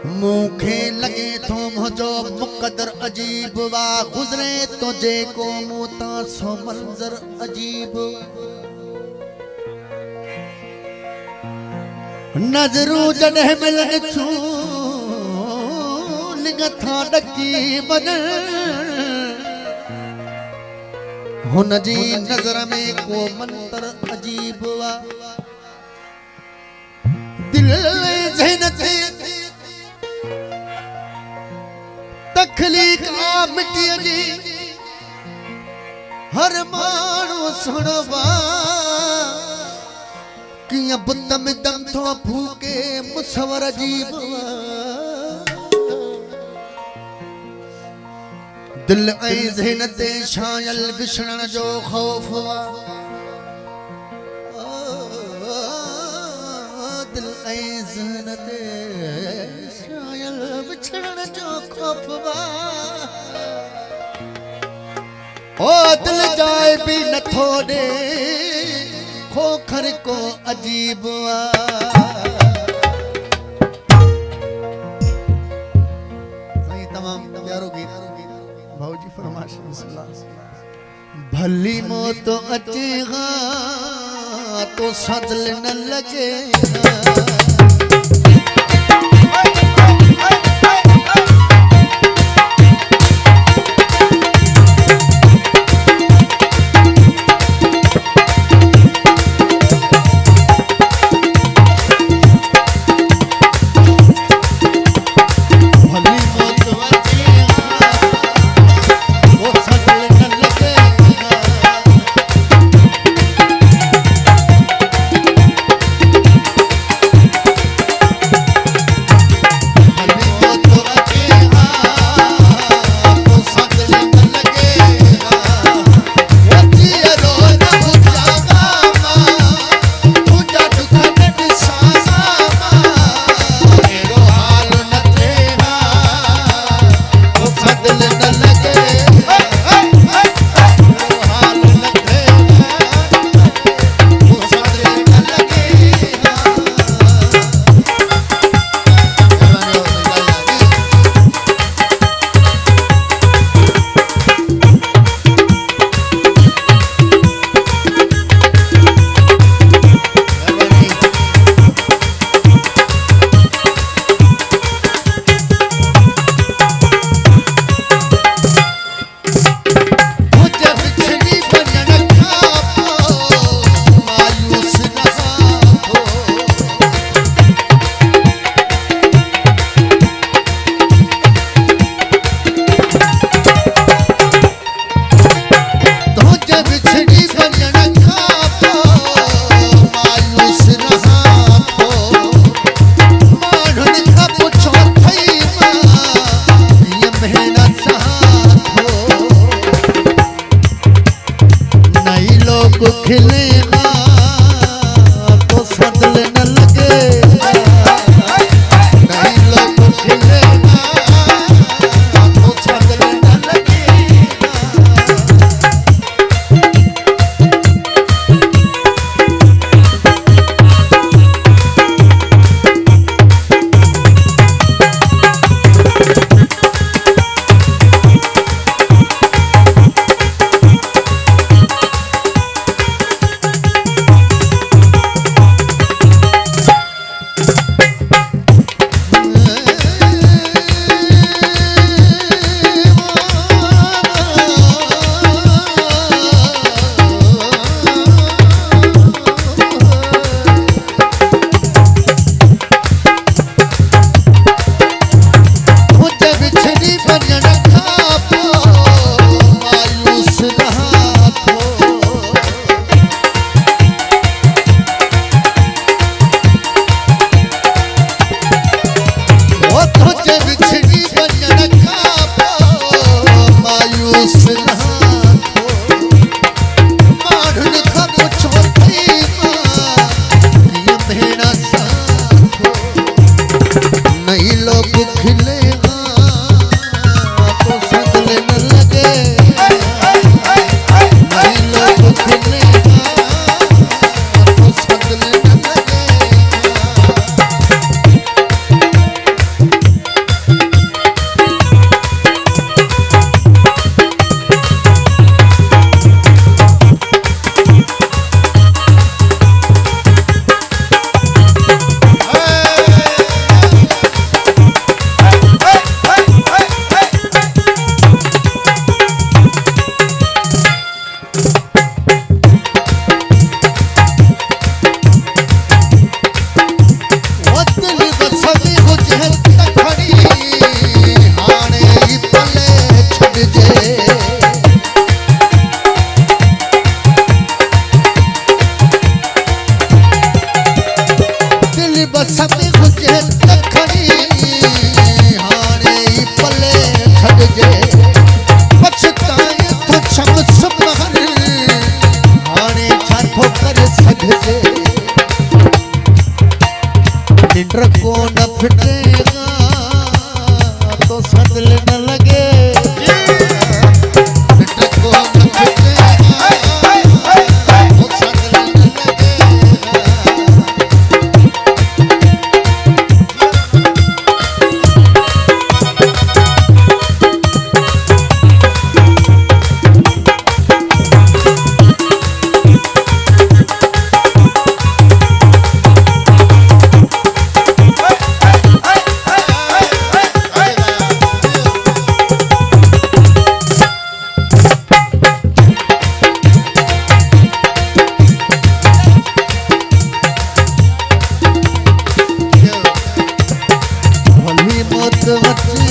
मुखे लगे तो मुझो मुकदर अजीब वा गुजरे तो जे को मोता सो मंजर अजीब नजरू जडह मिलन छू लिंगथा डकी बन हुन जी नजर में को मंतर अजीब वा दिल ज़हन ते तखलीक आ मिट्टी जी हर मानो सुनवा कि अब दम दम थो भूके मुसवर अजीब दिल ऐ ज़हन ते शायल विछड़न जो खौफ वा दिल ऐ ज़हन ते शायल विछड़न जो खौफ वा ओ दिल जाए भी न थोड़े खोखर को अजीब तमाम प्यारो गीत भाऊजी फरमाश भली मौत अचेगा तो सदल न लगेगा जोत मची